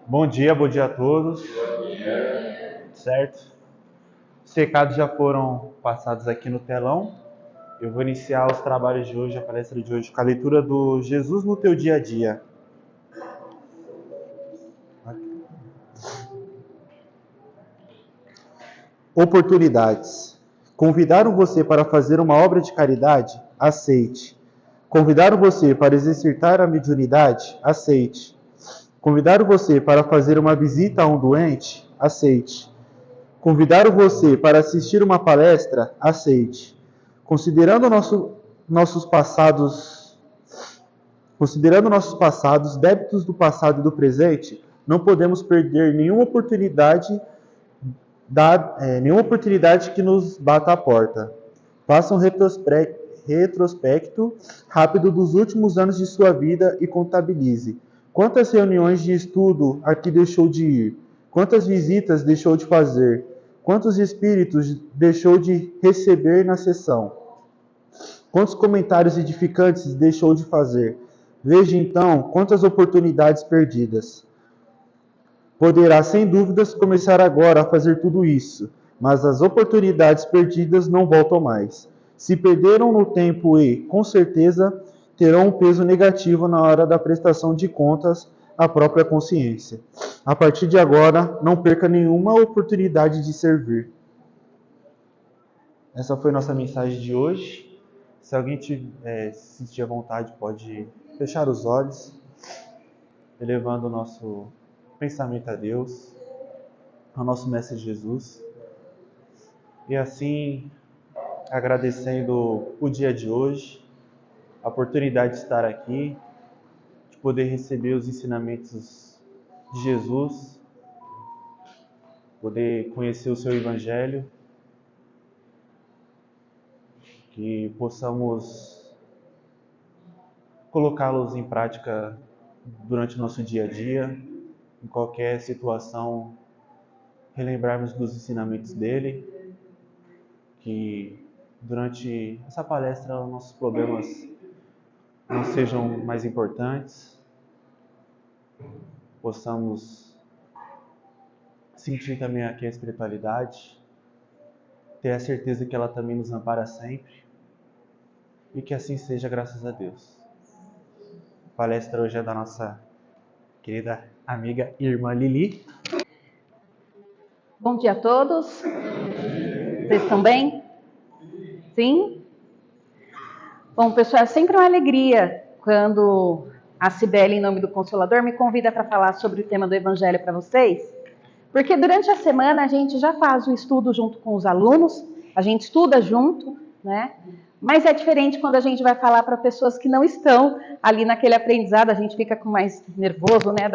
Bom dia a todos, certo? Os recados já foram passados aqui no telão. Eu vou iniciar os trabalhos de hoje, a palestra de hoje, com a leitura do Jesus no Teu Dia a Dia. Oportunidades. Convidaram você para fazer uma obra de caridade? Aceite. Convidaram você para exercitar a mediunidade? Aceite. Convidaram você para fazer uma visita a um doente? Aceite. Convidaram você para assistir uma palestra? Aceite. Considerando nossos passados, débitos do passado e do presente, não podemos perder nenhuma oportunidade que nos bata à porta. Faça um retrospecto rápido dos últimos anos de sua vida e contabilize. Quantas reuniões de estudo aqui deixou de ir? Quantas visitas deixou de fazer? Quantos espíritos deixou de receber na sessão? Quantos comentários edificantes deixou de fazer? Veja então quantas oportunidades perdidas. Poderá, sem dúvidas, começar agora a fazer tudo isso, mas as oportunidades perdidas não voltam mais. Se perderam no tempo e, com certeza, terão um peso negativo na hora da prestação de contas à própria consciência. A partir de agora, não perca nenhuma oportunidade de servir. Essa foi nossa mensagem de hoje. Se alguém se sentir à vontade, pode fechar os olhos, elevando o nosso pensamento a Deus, ao nosso Mestre Jesus. E assim, agradecendo o dia de hoje, a oportunidade de estar aqui, de poder receber os ensinamentos de Jesus, poder conhecer o seu Evangelho, que possamos colocá-los em prática durante o nosso dia a dia, em qualquer situação, relembrarmos dos ensinamentos dele, que durante essa palestra os nossos problemas não sejam mais importantes, possamos sentir também aqui a espiritualidade, ter a certeza que ela também nos ampara sempre, e que assim seja, graças a Deus. A palestra hoje é da nossa querida amiga e irmã Lili. Bom dia a todos. Vocês estão bem? Sim? Bom, pessoal, é sempre uma alegria quando a Cibele, em nome do Consolador, me convida para falar sobre o tema do Evangelho para vocês, porque durante a semana a gente já faz o estudo junto com os alunos, a gente estuda junto, né? Mas é diferente quando a gente vai falar para pessoas que não estão ali naquele aprendizado, a gente fica com mais nervoso, né?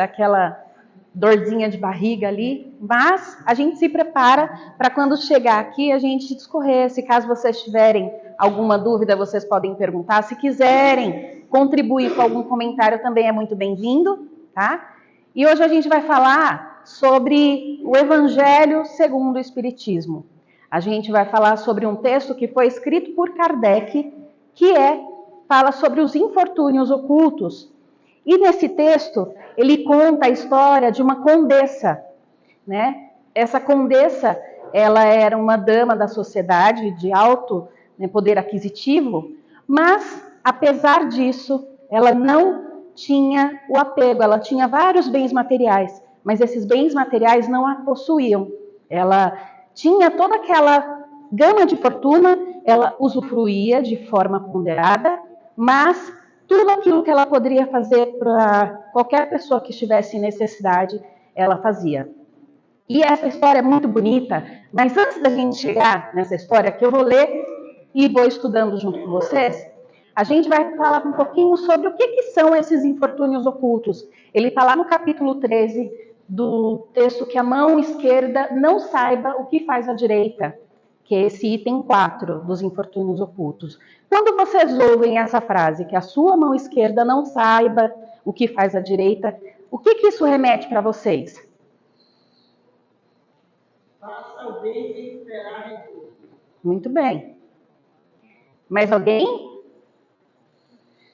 dorzinha de barriga ali, mas a gente se prepara para quando chegar aqui a gente discorrer. Se caso vocês tiverem alguma dúvida, vocês podem perguntar. Se quiserem contribuir com algum comentário, também é muito bem-vindo, tá? E hoje a gente vai falar sobre o Evangelho segundo o Espiritismo. A gente vai falar sobre um texto que foi escrito por Kardec, que fala sobre os infortúnios ocultos. E nesse texto, ele conta a história de uma condessa, né? Essa condessa, ela era uma dama da sociedade de alto, né, poder aquisitivo, mas, apesar disso, ela não tinha o apego, ela tinha vários bens materiais, mas esses bens materiais não a possuíam. Ela tinha toda aquela gama de fortuna, ela usufruía de forma ponderada, mas tudo aquilo que ela poderia fazer para qualquer pessoa que estivesse em necessidade, ela fazia. E essa história é muito bonita, mas antes da gente chegar nessa história, que eu vou ler e vou estudando junto com vocês, a gente vai falar um pouquinho sobre o que são esses infortúnios ocultos. Ele está lá no capítulo 13 do texto que a mão esquerda não saiba o que faz a direita, que é esse item 4 dos infortúnios ocultos. Quando vocês ouvem essa frase, que a sua mão esquerda não saiba o que faz a direita, o que isso remete para vocês? Faça o bem sem esperar retorno. Muito bem. Mais alguém?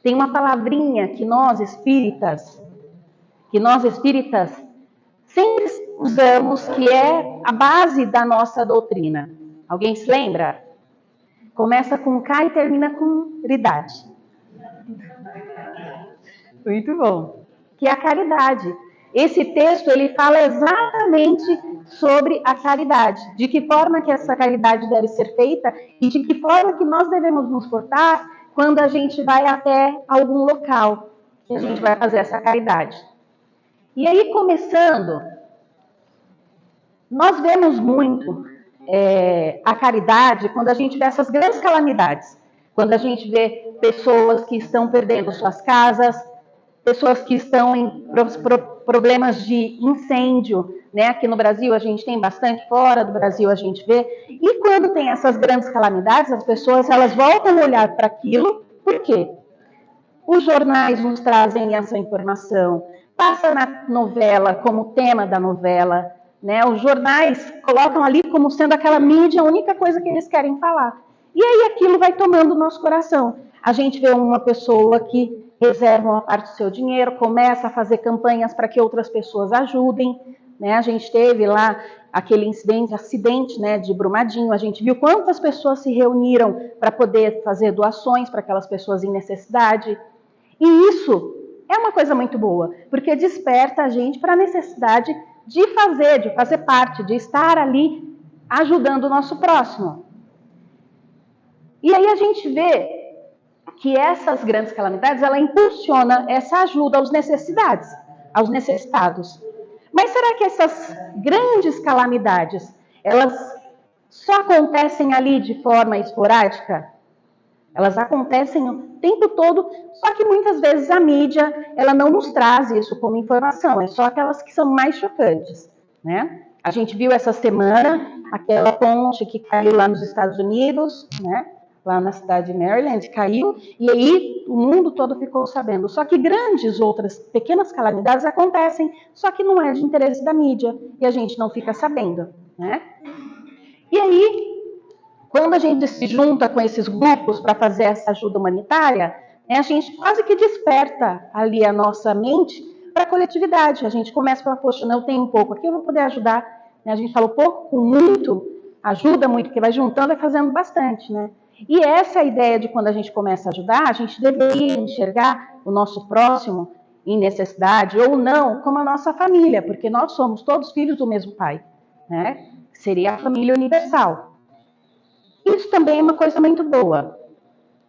Tem uma palavrinha que nós espíritas sempre usamos, que é a base da nossa doutrina. Alguém se lembra? Começa com K e termina com ridade. Muito bom. Que é a caridade. Esse texto, ele fala exatamente sobre a caridade. De que forma que essa caridade deve ser feita e de que forma que nós devemos nos portar quando a gente vai até algum local que a gente vai fazer essa caridade. E aí, começando, nós vemos muito a caridade quando a gente vê essas grandes calamidades. Quando a gente vê pessoas que estão perdendo suas casas, pessoas que estão em problemas de incêndio, né? Aqui no Brasil a gente tem bastante, fora do Brasil a gente vê. E quando tem essas grandes calamidades, as pessoas elas voltam a olhar para aquilo. Por quê? Os jornais nos trazem essa informação, passa na novela como tema da novela, né? Os jornais colocam ali como sendo aquela mídia a única coisa que eles querem falar. E aí aquilo vai tomando o nosso coração. A gente vê uma pessoa que reserva uma parte do seu dinheiro, começa a fazer campanhas para que outras pessoas ajudem, né? A gente teve lá aquele acidente, né, de Brumadinho, a gente viu quantas pessoas se reuniram para poder fazer doações para aquelas pessoas em necessidade. E isso é uma coisa muito boa, porque desperta a gente para a necessidade de fazer parte, de estar ali ajudando o nosso próximo. E aí a gente vê que essas grandes calamidades, ela impulsiona essa ajuda aos necessitados. Mas será que essas grandes calamidades, elas só acontecem ali de forma esporádica? Elas acontecem o tempo todo, só que muitas vezes a mídia, ela não nos traz isso como informação, é só aquelas que são mais chocantes, né? A gente viu essa semana aquela ponte que caiu lá nos Estados Unidos, né? Lá na cidade de Maryland, caiu, e aí o mundo todo ficou sabendo. Só que grandes outras pequenas calamidades acontecem, só que não é de interesse da mídia, e a gente não fica sabendo, né? E aí, quando a gente se junta com esses grupos para fazer essa ajuda humanitária, né, a gente quase que desperta ali a nossa mente para a coletividade. A gente começa a falar, poxa, não, eu tenho um pouco aqui, eu vou poder ajudar. A gente fala pouco com muito, ajuda muito, porque vai juntando, vai fazendo bastante, né? E essa é a ideia de quando a gente começa a ajudar, a gente deveria enxergar o nosso próximo em necessidade ou não como a nossa família, porque nós somos todos filhos do mesmo pai, né? Seria a família universal. Isso também é uma coisa muito boa.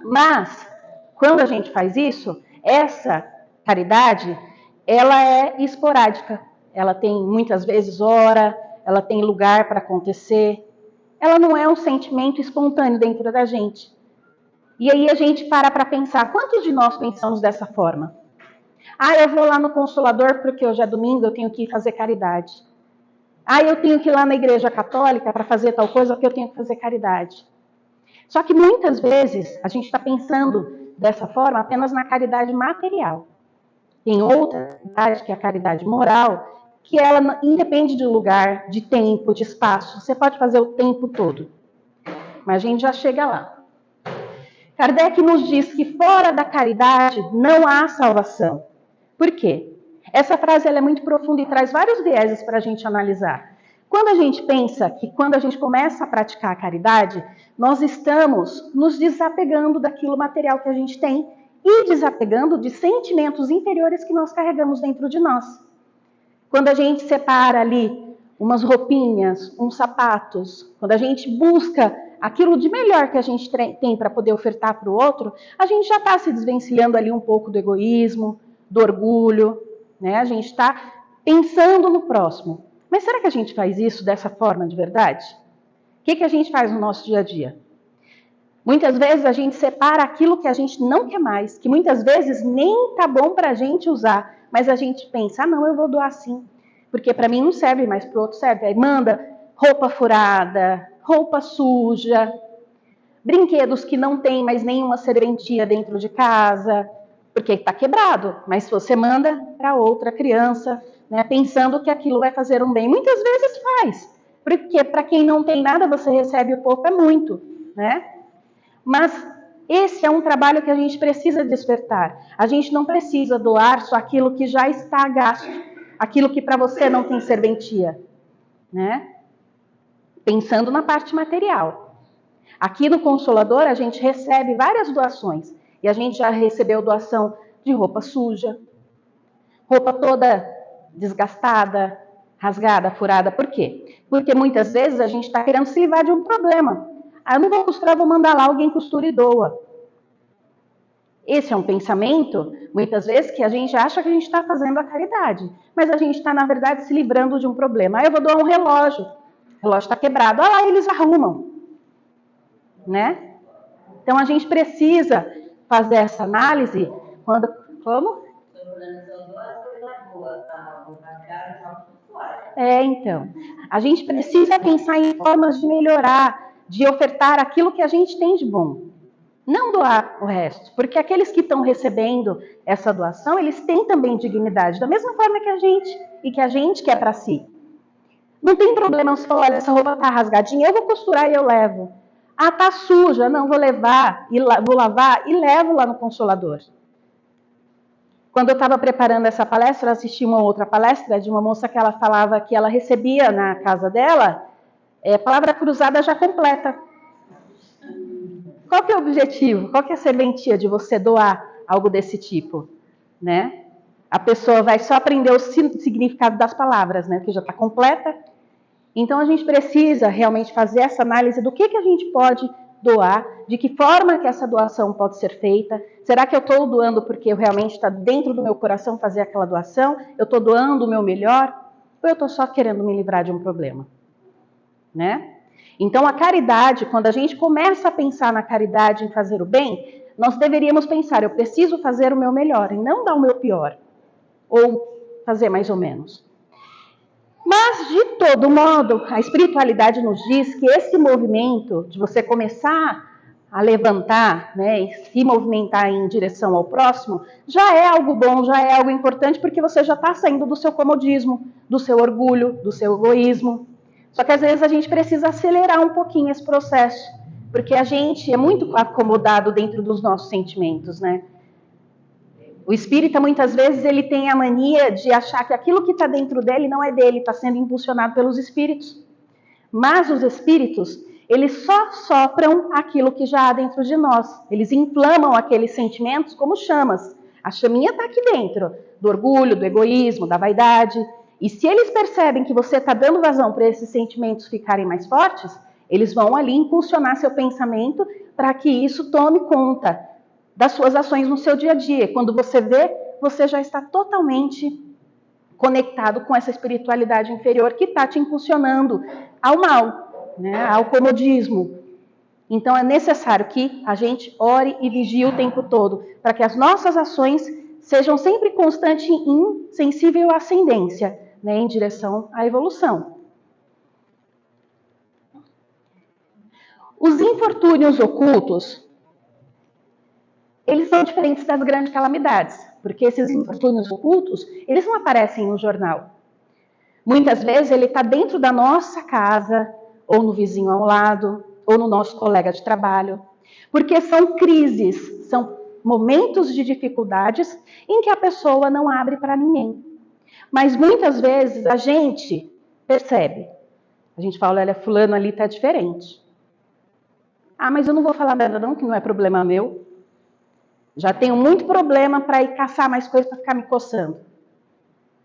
Mas, quando a gente faz isso, essa caridade, ela é esporádica. Ela tem muitas vezes hora, ela tem lugar para acontecer. Ela não é um sentimento espontâneo dentro da gente. E aí a gente para pensar, quantos de nós pensamos dessa forma? Eu vou lá no Consolador porque hoje é domingo, eu tenho que ir fazer caridade. Eu tenho que ir lá na igreja católica para fazer tal coisa porque eu tenho que fazer caridade. Só que muitas vezes a gente está pensando dessa forma apenas na caridade material. Tem outra caridade, que é a caridade moral, que ela independe de lugar, de tempo, de espaço. Você pode fazer o tempo todo. Mas a gente já chega lá. Kardec nos diz que fora da caridade não há salvação. Por quê? Essa frase ela é muito profunda e traz vários vieses para a gente analisar. Quando a gente pensa que quando a gente começa a praticar a caridade, nós estamos nos desapegando daquilo material que a gente tem e desapegando de sentimentos inferiores que nós carregamos dentro de nós. Quando a gente separa ali umas roupinhas, uns sapatos, quando a gente busca aquilo de melhor que a gente tem para poder ofertar para o outro, a gente já está se desvencilhando ali um pouco do egoísmo, do orgulho, né? A gente está pensando no próximo. Mas será que a gente faz isso dessa forma de verdade? O que a gente faz no nosso dia a dia? Muitas vezes a gente separa aquilo que a gente não quer mais, que muitas vezes nem tá bom para a gente usar, mas a gente pensa, não, eu vou doar sim, porque para mim não serve, mas para o outro serve. Aí manda roupa furada, roupa suja, brinquedos que não tem mais nenhuma serventia dentro de casa, porque está quebrado, mas você manda para outra criança, né, pensando que aquilo vai fazer um bem. Muitas vezes faz, porque para quem não tem nada, você recebe o pouco, é muito, né? Mas esse é um trabalho que a gente precisa despertar. A gente não precisa doar só aquilo que já está gasto, aquilo que para você não tem serventia, né? Pensando na parte material. Aqui no Consolador a gente recebe várias doações. E a gente já recebeu doação de roupa suja, roupa toda desgastada, rasgada, furada. Por quê? Porque muitas vezes a gente está querendo se livrar de um problema. Eu não vou costurar, vou mandar lá, alguém costura e doa. Esse é um pensamento, muitas vezes, que a gente acha que a gente está fazendo a caridade. Mas a gente está, na verdade, se livrando de um problema. Eu vou doar um relógio. O relógio está quebrado. Lá eles arrumam. Né? Então, a gente precisa fazer essa análise quando... Como? Então. A gente precisa pensar em formas de melhorar, de ofertar aquilo que a gente tem de bom. Não doar o resto. Porque aqueles que estão recebendo essa doação, eles têm também dignidade. Da mesma forma que a gente. E que a gente quer para si. Não tem problema você falar, olha, essa roupa está rasgadinha, eu vou costurar e eu levo. Tá suja, não, vou levar, vou lavar e levo lá no Consolador. Quando eu estava preparando essa palestra, eu assisti uma outra palestra de uma moça que ela falava que ela recebia na casa dela palavra cruzada já completa. Qual que é o objetivo? Qual que é a serventia de você doar algo desse tipo? Né? A pessoa vai só aprender o significado das palavras, né? Que já está completa. Então, a gente precisa realmente fazer essa análise do que a gente pode doar, de que forma que essa doação pode ser feita. Será que eu estou doando porque eu realmente está dentro do meu coração fazer aquela doação? Eu estou doando o meu melhor? Ou eu estou só querendo me livrar de um problema? Né? Então, a caridade, quando a gente começa a pensar na caridade, em fazer o bem, nós deveríamos pensar, eu preciso fazer o meu melhor e não dar o meu pior. Ou fazer mais ou menos. Mas, de todo modo, a espiritualidade nos diz que esse movimento de você começar a levantar, né, e se movimentar em direção ao próximo, já é algo bom, já é algo importante, porque você já está saindo do seu comodismo, do seu orgulho, do seu egoísmo. Só que às vezes a gente precisa acelerar um pouquinho esse processo, porque a gente é muito acomodado dentro dos nossos sentimentos, né? O espírita, muitas vezes, ele tem a mania de achar que aquilo que está dentro dele não é dele, está sendo impulsionado pelos espíritos. Mas os espíritos, eles só sopram aquilo que já há dentro de nós. Eles inflamam aqueles sentimentos como chamas. A chaminha está aqui dentro, do orgulho, do egoísmo, da vaidade. E se eles percebem que você está dando vazão para esses sentimentos ficarem mais fortes, eles vão ali impulsionar seu pensamento para que isso tome conta das suas ações no seu dia a dia. Quando você vê, você já está totalmente conectado com essa espiritualidade inferior que está te impulsionando ao mal, né, ao comodismo. Então é necessário que a gente ore e vigie o tempo todo, para que as nossas ações sejam sempre constantes em sensível ascendência, né, em direção à evolução. Os infortúnios ocultos, eles são diferentes das grandes calamidades, porque esses infortúnios ocultos, eles não aparecem no jornal. Muitas vezes ele está dentro da nossa casa, ou no vizinho ao lado, ou no nosso colega de trabalho, porque são crises, são momentos de dificuldades em que a pessoa não abre para ninguém. Mas muitas vezes a gente percebe, a gente fala, olha, fulano ali está diferente. Ah, mas eu não vou falar nada não, que não é problema meu. Já tenho muito problema para ir caçar mais coisas para ficar me coçando,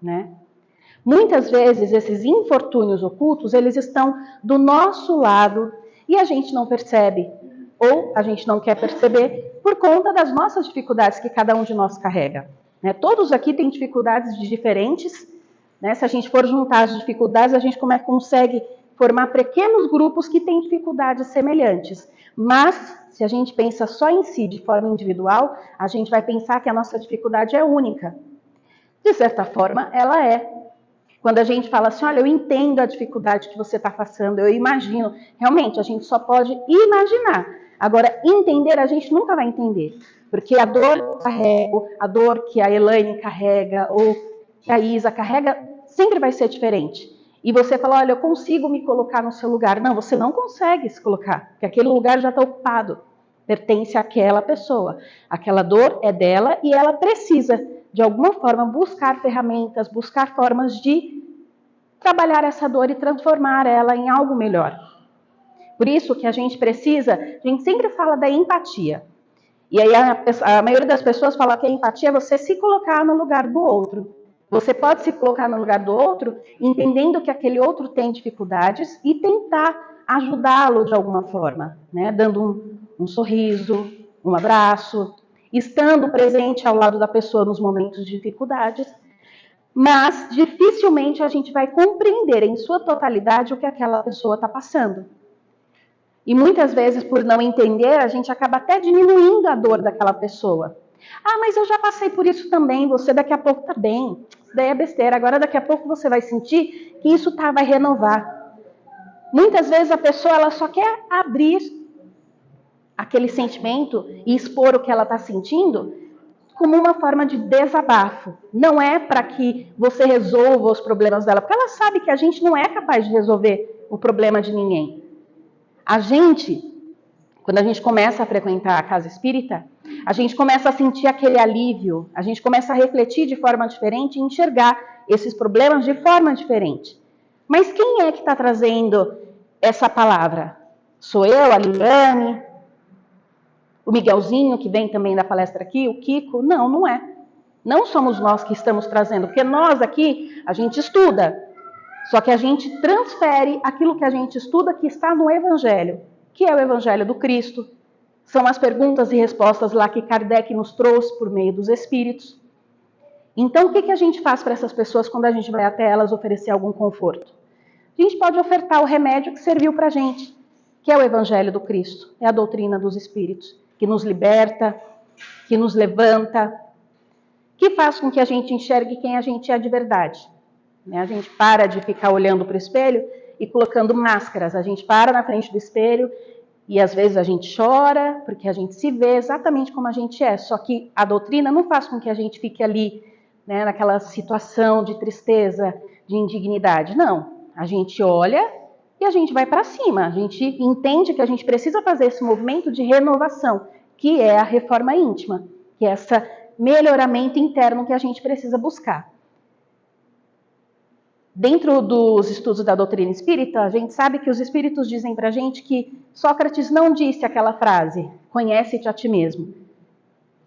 né? Muitas vezes esses infortúnios ocultos, eles estão do nosso lado e a gente não percebe, ou a gente não quer perceber por conta das nossas dificuldades que cada um de nós carrega, né? Todos aqui têm dificuldades diferentes, né? Se a gente for juntar as dificuldades, a gente consegue formar pequenos grupos que têm dificuldades semelhantes. Mas, se a gente pensa só em si, de forma individual, a gente vai pensar que a nossa dificuldade é única. De certa forma, ela é. Quando a gente fala assim, olha, eu entendo a dificuldade que você está passando, eu imagino. Realmente, a gente só pode imaginar. Agora, entender, a gente nunca vai entender. Porque a dor que eu carrego, a dor que a Elaine carrega, ou que a Isa carrega, sempre vai ser diferente. E você fala, olha, eu consigo me colocar no seu lugar. Não, você não consegue se colocar, porque aquele lugar já está ocupado. Pertence àquela pessoa. Aquela dor é dela e ela precisa, de alguma forma, buscar ferramentas, buscar formas de trabalhar essa dor e transformar ela em algo melhor. Por isso que a gente sempre fala da empatia. E aí a maioria das pessoas fala que a empatia é você se colocar no lugar do outro. Você pode se colocar no lugar do outro, entendendo que aquele outro tem dificuldades e tentar ajudá-lo de alguma forma, né? Dando um sorriso, um abraço, estando presente ao lado da pessoa nos momentos de dificuldades, mas dificilmente a gente vai compreender em sua totalidade o que aquela pessoa está passando. E muitas vezes, por não entender, a gente acaba até diminuindo a dor daquela pessoa. Ah, mas eu já passei por isso também, você daqui a pouco está bem. Isso daí é besteira, agora daqui a pouco você vai sentir que isso vai renovar. Muitas vezes a pessoa ela só quer abrir aquele sentimento e expor o que ela está sentindo como uma forma de desabafo. Não é para que você resolva os problemas dela, porque ela sabe que a gente não é capaz de resolver o problema de ninguém. A gente, quando a gente começa a frequentar a casa espírita, a gente começa a sentir aquele alívio, a gente começa a refletir de forma diferente e enxergar esses problemas de forma diferente. Mas quem é que está trazendo essa palavra? Sou eu, a Liliane? O Miguelzinho, que vem também da palestra aqui? O Kiko? Não, não é. Não somos nós que estamos trazendo, porque nós aqui, a gente estuda. Só que a gente transfere aquilo que a gente estuda que está no Evangelho, que é o Evangelho do Cristo. São as perguntas e respostas lá que Kardec nos trouxe por meio dos Espíritos. Então, o que a gente faz para essas pessoas quando a gente vai até elas oferecer algum conforto? A gente pode ofertar o remédio que serviu para a gente, que é o Evangelho do Cristo, é a doutrina dos Espíritos, que nos liberta, que nos levanta, que faz com que a gente enxergue quem a gente é de verdade. A gente para de ficar olhando para o espelho e colocando máscaras. A gente para na frente do espelho e às vezes a gente chora porque a gente se vê exatamente como a gente é. Só que a doutrina não faz com que a gente fique ali, né, naquela situação de tristeza, de indignidade. Não. A gente olha e a gente vai para cima. A gente entende que a gente precisa fazer esse movimento de renovação, que é a reforma íntima, que é esse melhoramento interno que a gente precisa buscar. Dentro dos estudos da doutrina espírita, a gente sabe que os espíritos dizem para a gente que Sócrates não disse aquela frase, conhece-te a ti mesmo.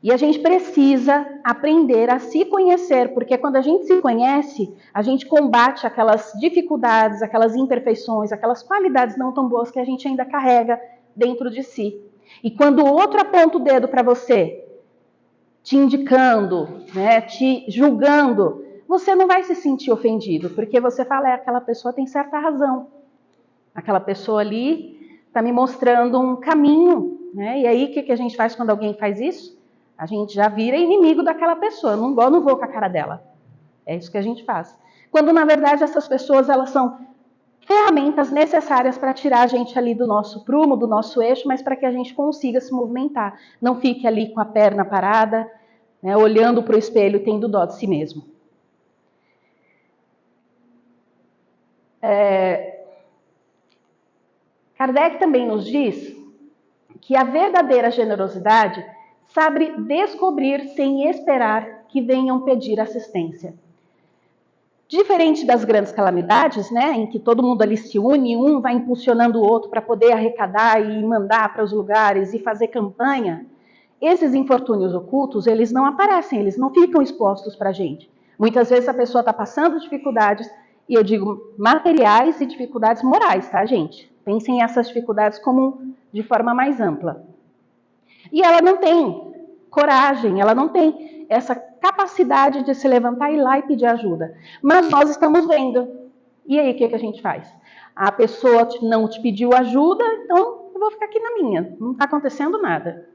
E a gente precisa aprender a se conhecer, porque quando a gente se conhece, a gente combate aquelas dificuldades, aquelas imperfeições, aquelas qualidades não tão boas que a gente ainda carrega dentro de si. E quando o outro aponta o dedo para você, te indicando, né, te julgando, você não vai se sentir ofendido, porque você fala, aquela pessoa tem certa razão. Aquela pessoa ali está me mostrando um caminho, né? E aí, o que a gente faz quando alguém faz isso? A gente já vira inimigo daquela pessoa, não vou com a cara dela. É isso que a gente faz. Quando, na verdade, essas pessoas, elas são ferramentas necessárias para tirar a gente ali do nosso prumo, do nosso eixo, mas para que a gente consiga se movimentar. Não fique ali com a perna parada, né, olhando para o espelho e tendo dó de si mesmo. Kardec também nos diz que a verdadeira generosidade sabe descobrir sem esperar que venham pedir assistência. Diferente das grandes calamidades, né, em que todo mundo ali se une, um vai impulsionando o outro para poder arrecadar e mandar para os lugares e fazer campanha, esses infortúnios ocultos, eles não aparecem, eles não ficam expostos para a gente. Muitas vezes a pessoa está passando dificuldades, e eu digo materiais e dificuldades morais, tá, gente? Pensem essas dificuldades como de forma mais ampla. E ela não tem coragem, ela não tem essa capacidade de se levantar e ir lá e pedir ajuda. Mas nós estamos vendo. E aí, o que a gente faz? A pessoa não te pediu ajuda, então eu vou ficar aqui na minha. Não está acontecendo nada.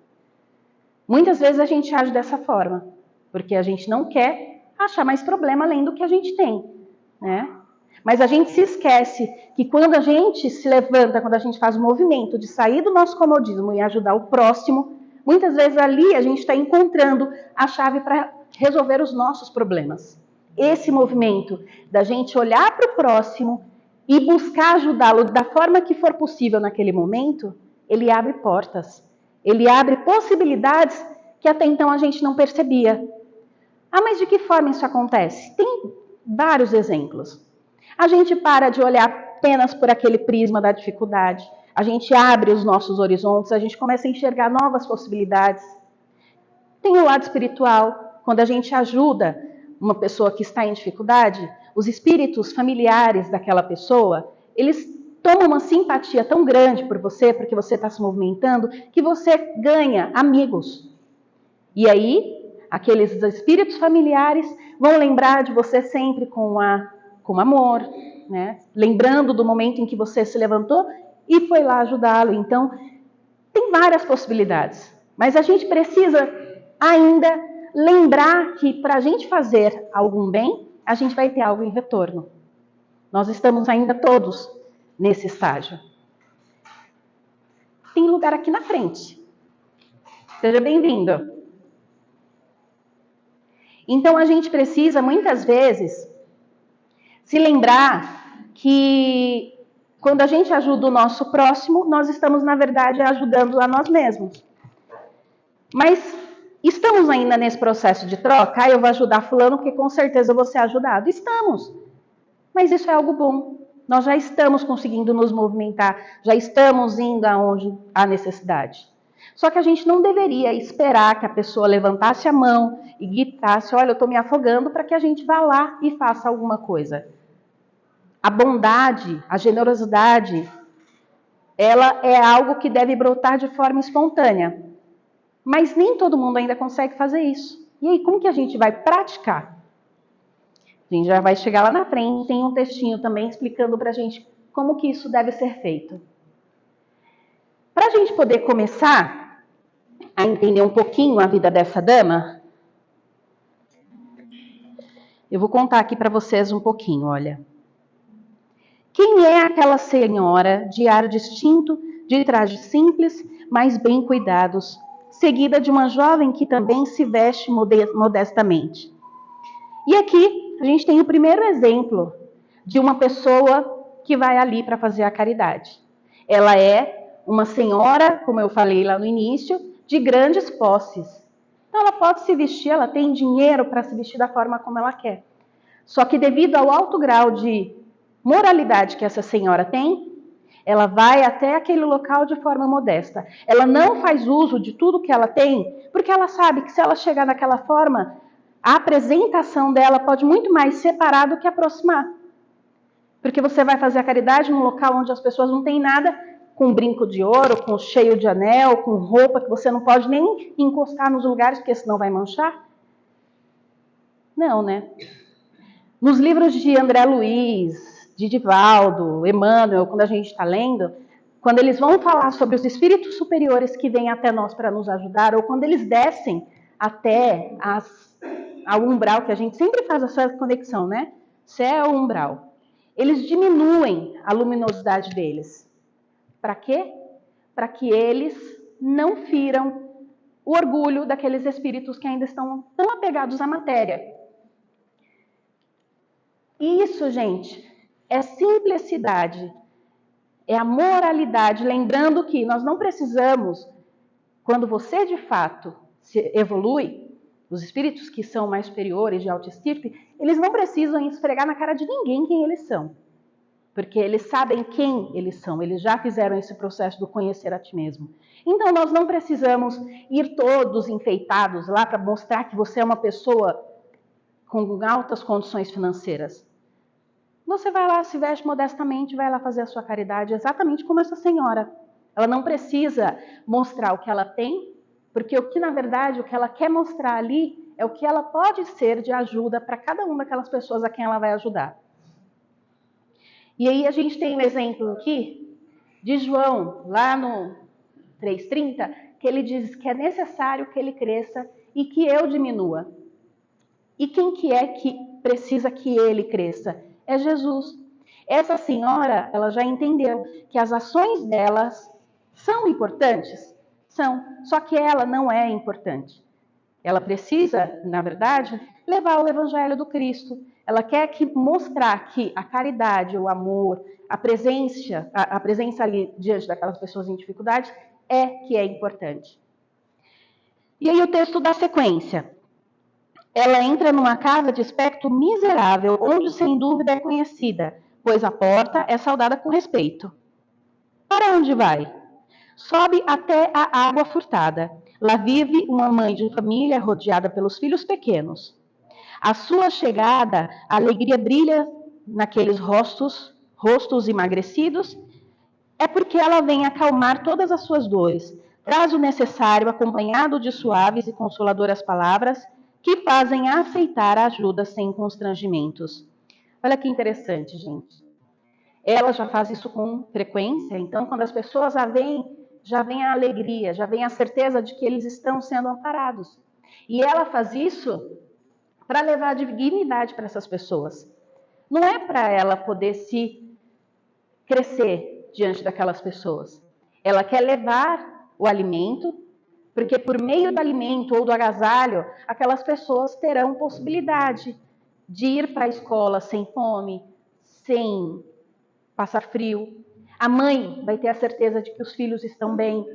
Muitas vezes a gente age dessa forma, porque a gente não quer achar mais problema além do que a gente tem, né? Mas a gente se esquece que quando a gente se levanta, quando a gente faz o movimento de sair do nosso comodismo e ajudar o próximo, muitas vezes ali a gente está encontrando a chave para resolver os nossos problemas. Esse movimento da gente olhar para o próximo e buscar ajudá-lo da forma que for possível naquele momento, ele abre portas. Ele abre possibilidades que até então a gente não percebia. Ah, mas de que forma isso acontece? Tem vários exemplos. A gente para de olhar apenas por aquele prisma da dificuldade. A gente abre os nossos horizontes, a gente começa a enxergar novas possibilidades. Tem o lado espiritual. Quando a gente ajuda uma pessoa que está em dificuldade, os espíritos familiares daquela pessoa, eles tomam uma simpatia tão grande por você, porque você está se movimentando, que você ganha amigos. E aí, aqueles espíritos familiares vão lembrar de você sempre com amor, né? Lembrando do momento em que você se levantou e foi lá ajudá-lo. Então, tem várias possibilidades. Mas a gente precisa ainda lembrar que para a gente fazer algum bem, a gente vai ter algo em retorno. Nós estamos ainda todos nesse estágio. Tem lugar aqui na frente. Seja bem-vindo. Então, a gente precisa, muitas vezes, se lembrar que quando a gente ajuda o nosso próximo, nós estamos, na verdade, ajudando a nós mesmos. Mas estamos ainda nesse processo de troca? Ah, eu vou ajudar fulano porque com certeza eu vou ser ajudado. Estamos. Mas isso é algo bom. Nós já estamos conseguindo nos movimentar, já estamos indo aonde há necessidade. Só que a gente não deveria esperar que a pessoa levantasse a mão e gritasse, olha, eu estou me afogando, para que a gente vá lá e faça alguma coisa. A bondade, a generosidade, ela é algo que deve brotar de forma espontânea. Mas nem todo mundo ainda consegue fazer isso. E aí, como que a gente vai praticar? A gente já vai chegar lá na frente, tem um textinho também explicando para a gente como que isso deve ser feito. Para a gente poder começar a entender um pouquinho a vida dessa dama, eu vou contar aqui para vocês um pouquinho, olha. Quem é aquela senhora de ar distinto, de trajes simples, mas bem cuidados, seguida de uma jovem que também se veste modestamente? E aqui a gente tem o primeiro exemplo de uma pessoa que vai ali para fazer a caridade. Ela é uma senhora, como eu falei lá no início, de grandes posses. Então ela pode se vestir, ela tem dinheiro para se vestir da forma como ela quer. Só que devido ao alto grau de moralidade que essa senhora tem, ela vai até aquele local de forma modesta. Ela não faz uso de tudo que ela tem, porque ela sabe que se ela chegar daquela forma, a apresentação dela pode muito mais separar do que aproximar. Porque você vai fazer a caridade num local onde as pessoas não têm nada, com brinco de ouro, com cheio de anel, com roupa que você não pode nem encostar nos lugares, porque senão vai manchar. Não, né? Nos livros de André Luiz, de Divaldo, Emmanuel, quando a gente está lendo, quando eles vão falar sobre os espíritos superiores que vêm até nós para nos ajudar, ou quando eles descem até ao umbral, que a gente sempre faz essa conexão, né? Céu, umbral. Eles diminuem a luminosidade deles. Para quê? Para que eles não firam o orgulho daqueles espíritos que ainda estão tão apegados à matéria. Isso, gente, é simplicidade, é a moralidade. Lembrando que nós não precisamos, quando você de fato se evolui, os espíritos que são mais superiores, de alta estirpe, eles não precisam esfregar na cara de ninguém quem eles são. Porque eles sabem quem eles são, eles já fizeram esse processo do conhecer a ti mesmo. Então nós não precisamos ir todos enfeitados lá para mostrar que você é uma pessoa com altas condições financeiras. Você vai lá, se veste modestamente, vai lá fazer a sua caridade, exatamente como essa senhora. Ela não precisa mostrar o que ela tem, porque o que, na verdade, o que ela quer mostrar ali é o que ela pode ser de ajuda para cada uma daquelas pessoas a quem ela vai ajudar. E aí a gente tem um exemplo aqui de João, lá no 3,30, que ele diz que é necessário que ele cresça e que eu diminua. E quem que é que precisa que ele cresça? É Jesus. Essa senhora, ela já entendeu que as ações delas são importantes? São, só que ela não é importante. Ela precisa, na verdade, levar o evangelho do Cristo. Ela quer mostrar que a caridade, o amor, a presença ali diante daquelas pessoas em dificuldade é que é importante. E aí o texto dá sequência. Ela entra numa casa de aspecto miserável, onde sem dúvida é conhecida, pois a porta é saudada com respeito. Para onde vai? Sobe até a água furtada. Lá vive uma mãe de família rodeada pelos filhos pequenos. À sua chegada, a alegria brilha naqueles rostos emagrecidos. É porque ela vem acalmar todas as suas dores. Traz o necessário, acompanhado de suaves e consoladoras palavras que fazem aceitar a ajuda sem constrangimentos. Olha que interessante, gente. Ela já faz isso com frequência, então quando as pessoas a veem, já vem a alegria, já vem a certeza de que eles estão sendo amparados. E ela faz isso para levar dignidade para essas pessoas. Não é para ela poder se crescer diante daquelas pessoas. Ela quer levar o alimento, porque por meio do alimento ou do agasalho, aquelas pessoas terão possibilidade de ir para a escola sem fome, sem passar frio. A mãe vai ter a certeza de que os filhos estão bem.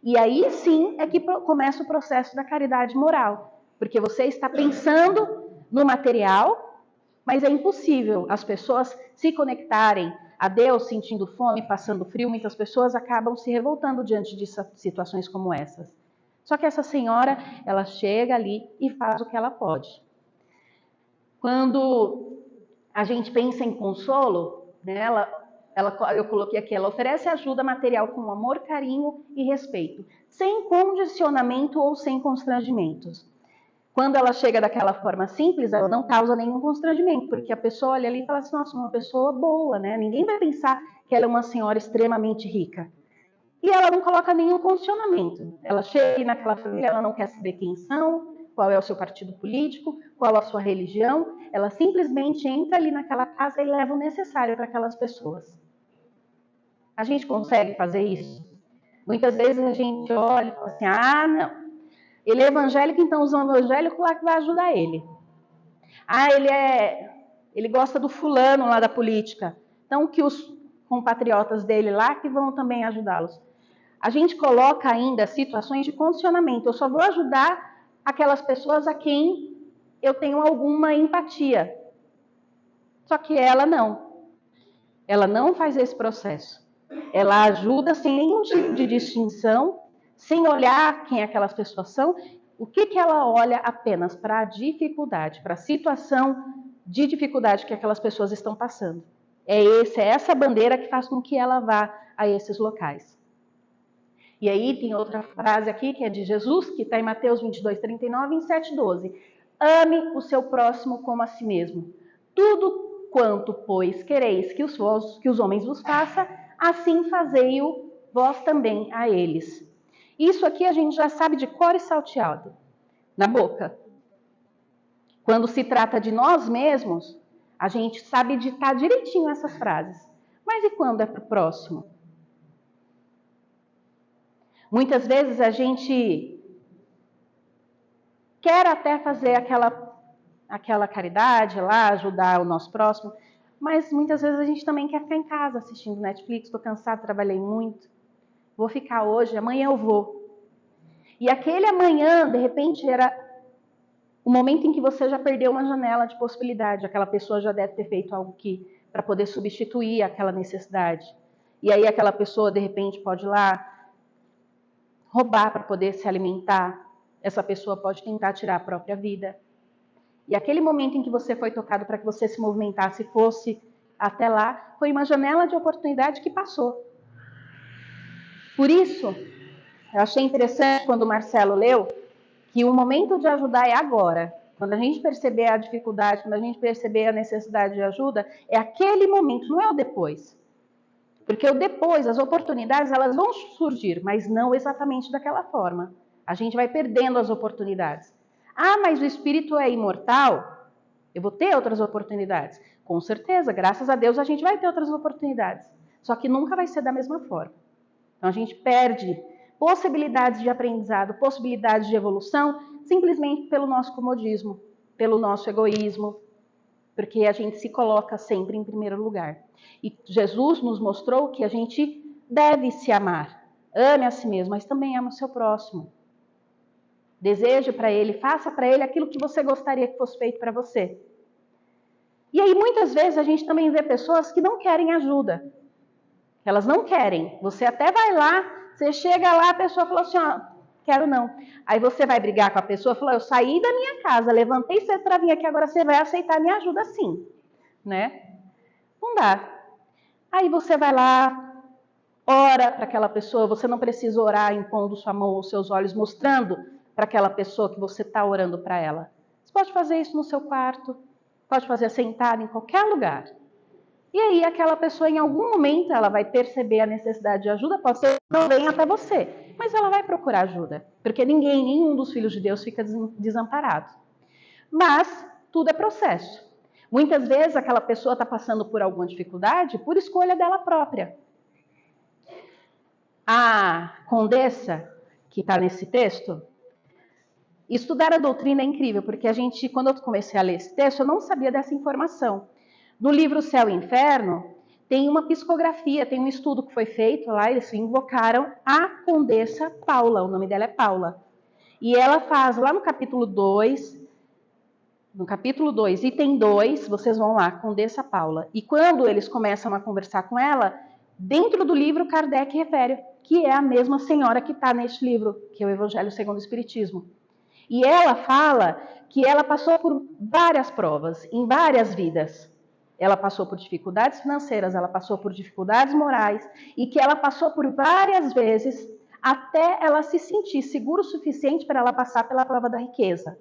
E aí sim é que começa o processo da caridade moral. Porque você está pensando no material, mas é impossível as pessoas se conectarem a Deus sentindo fome, passando frio. Muitas pessoas acabam se revoltando diante de situações como essas. Só que essa senhora, ela chega ali e faz o que ela pode. Quando a gente pensa em consolo, né, eu coloquei aqui, ela oferece ajuda material com amor, carinho e respeito, sem condicionamento ou sem constrangimentos. Quando ela chega daquela forma simples, ela não causa nenhum constrangimento, porque a pessoa olha ali e fala assim, nossa, uma pessoa boa, né? Ninguém vai pensar que ela é uma senhora extremamente rica. E ela não coloca nenhum condicionamento. Ela chega naquela família, ela não quer saber quem são, qual é o seu partido político, qual a sua religião. Ela simplesmente entra ali naquela casa e leva o necessário para aquelas pessoas. A gente consegue fazer isso? Muitas vezes a gente olha e fala assim, ah, não. Ele é evangélico, então os evangélicos lá que vai ajudar ele. Ah, ele gosta do fulano lá da política. Então que os compatriotas dele lá que vão também ajudá-los. A gente coloca ainda situações de condicionamento. Eu só vou ajudar aquelas pessoas a quem eu tenho alguma empatia. Só que ela não. Ela não faz esse processo. Ela ajuda sem nenhum tipo de distinção, sem olhar quem aquelas pessoas são. O que ela olha apenas para a dificuldade, para a situação de dificuldade que aquelas pessoas estão passando. É essa bandeira que faz com que ela vá a esses locais. E aí tem outra frase aqui que é de Jesus, que está em Mateus 22:39 e em 7:12. Ame o seu próximo como a si mesmo. Tudo quanto, pois, quereis que os homens vos façam, assim fazei-o vós também a eles. Isso aqui a gente já sabe de cor e salteado. na boca. Quando se trata de nós mesmos, a gente sabe ditar direitinho essas frases. Mas e quando é para o próximo? Muitas vezes a gente quer até fazer aquela caridade lá, ajudar o nosso próximo, mas muitas vezes a gente também quer ficar em casa assistindo Netflix, estou cansado, trabalhei muito, vou ficar hoje, amanhã eu vou. E aquele amanhã, de repente, era o momento em que você já perdeu uma janela de possibilidade, aquela pessoa já deve ter feito algo para poder substituir aquela necessidade. E aí aquela pessoa, de repente, pode ir lá roubar para poder se alimentar. Essa pessoa pode tentar tirar a própria vida. E aquele momento em que você foi tocado para que você se movimentasse, fosse até lá, foi uma janela de oportunidade que passou. Por isso, eu achei interessante quando o Marcelo leu que o momento de ajudar é agora. Quando a gente perceber a dificuldade, quando a gente perceber a necessidade de ajuda, é aquele momento, não é o depois. Porque o depois, as oportunidades, elas vão surgir, mas não exatamente daquela forma. A gente vai perdendo as oportunidades. Ah, mas o espírito é imortal? Eu vou ter outras oportunidades. Com certeza, graças a Deus a gente vai ter outras oportunidades. Só que nunca vai ser da mesma forma. Então a gente perde possibilidades de aprendizado, possibilidades de evolução, simplesmente pelo nosso comodismo, pelo nosso egoísmo, porque a gente se coloca sempre em primeiro lugar. E Jesus nos mostrou que a gente deve se amar. Ame a si mesmo, mas também ame o seu próximo. Deseje para ele, faça para ele aquilo que você gostaria que fosse feito para você. E aí muitas vezes a gente também vê pessoas que não querem ajuda. Elas não querem. Você até vai lá, você chega lá, a pessoa falou assim, ó, quero não. Aí você vai brigar com a pessoa, falou, eu saí da minha casa, levantei cedo para vir aqui, agora você vai aceitar minha ajuda sim, né? Não dá. Aí você vai lá, ora para aquela pessoa, você não precisa orar impondo sua mão ou seus olhos, mostrando para aquela pessoa que você está orando para ela. Você pode fazer isso no seu quarto, pode fazer sentado em qualquer lugar. E aí aquela pessoa, em algum momento, ela vai perceber a necessidade de ajuda, pode ser que não venha até você, mas ela vai procurar ajuda, porque nenhum dos filhos de Deus fica desamparado. Mas tudo é processo. Muitas vezes aquela pessoa está passando por alguma dificuldade por escolha dela própria. A condessa, que está nesse texto, estudar a doutrina é incrível, porque quando eu comecei a ler esse texto, eu não sabia dessa informação. No livro Céu e Inferno, tem uma psicografia, tem um estudo que foi feito lá, eles invocaram a Condessa Paula, o nome dela é Paula. E ela faz lá no capítulo 2, item 2, vocês vão lá, Condessa Paula. E quando eles começam a conversar com ela, dentro do livro Kardec refere que é a mesma senhora que está neste livro, que é o Evangelho segundo o Espiritismo. E ela fala que ela passou por várias provas, em várias vidas. Ela passou por dificuldades financeiras, ela passou por dificuldades morais, e que ela passou por várias vezes até ela se sentir segura o suficiente para ela passar pela prova da riqueza,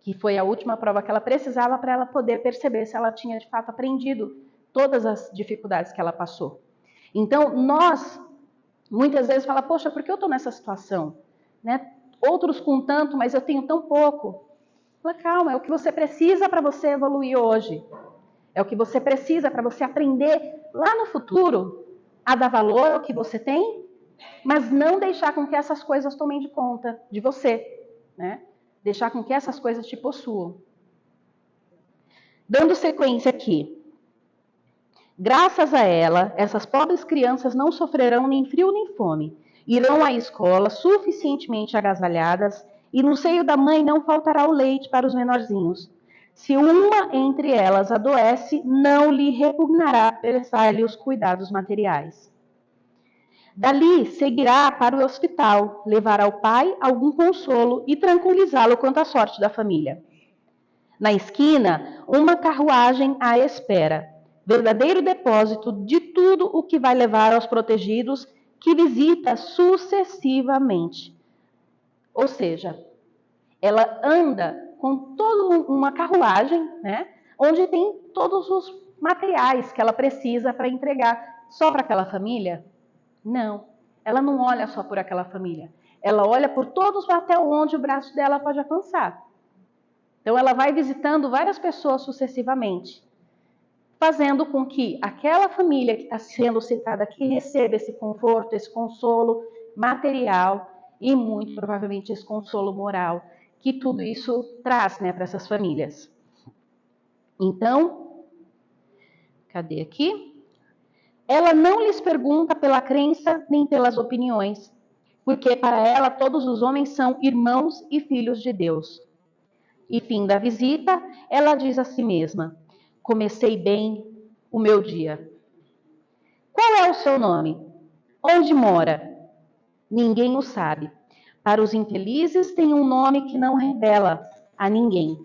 que foi a última prova que ela precisava para ela poder perceber se ela tinha de fato aprendido todas as dificuldades que ela passou. Então, nós, muitas vezes, falamos, poxa, por que eu estou nessa situação? Né? Outros com tanto, mas eu tenho tão pouco. Fala, calma, é o que você precisa para você evoluir hoje. É o que você precisa para você aprender lá no futuro a dar valor ao que você tem, mas não deixar com que essas coisas tomem de conta de você, né? Deixar com que essas coisas te possuam. Dando sequência aqui. Graças a ela, essas pobres crianças não sofrerão nem frio nem fome. Irão à escola suficientemente agasalhadas e no seio da mãe não faltará o leite para os menorzinhos. Se uma entre elas adoece, não lhe repugnará prestar-lhe os cuidados materiais. Dali seguirá para o hospital, levar ao pai algum consolo e tranquilizá-lo quanto à sorte da família. Na esquina, uma carruagem à espera, verdadeiro depósito de tudo o que vai levar aos protegidos que visita sucessivamente. Ou seja, ela anda com toda uma carruagem, né, onde tem todos os materiais que ela precisa para entregar só para aquela família. Não, ela não olha só por aquela família. Ela olha por todos até onde o braço dela pode alcançar. Então, ela vai visitando várias pessoas sucessivamente, fazendo com que aquela família que está sendo citada aqui receba esse conforto, esse consolo material e, muito provavelmente, esse consolo moral que tudo isso traz, né, para essas famílias. Então, cadê aqui? Ela não lhes pergunta pela crença nem pelas opiniões, porque para ela todos os homens são irmãos e filhos de Deus. E fim da visita, ela diz a si mesma: comecei bem o meu dia. Qual é o seu nome? Onde mora? Ninguém o sabe. Para os infelizes tem um nome que não revela a ninguém.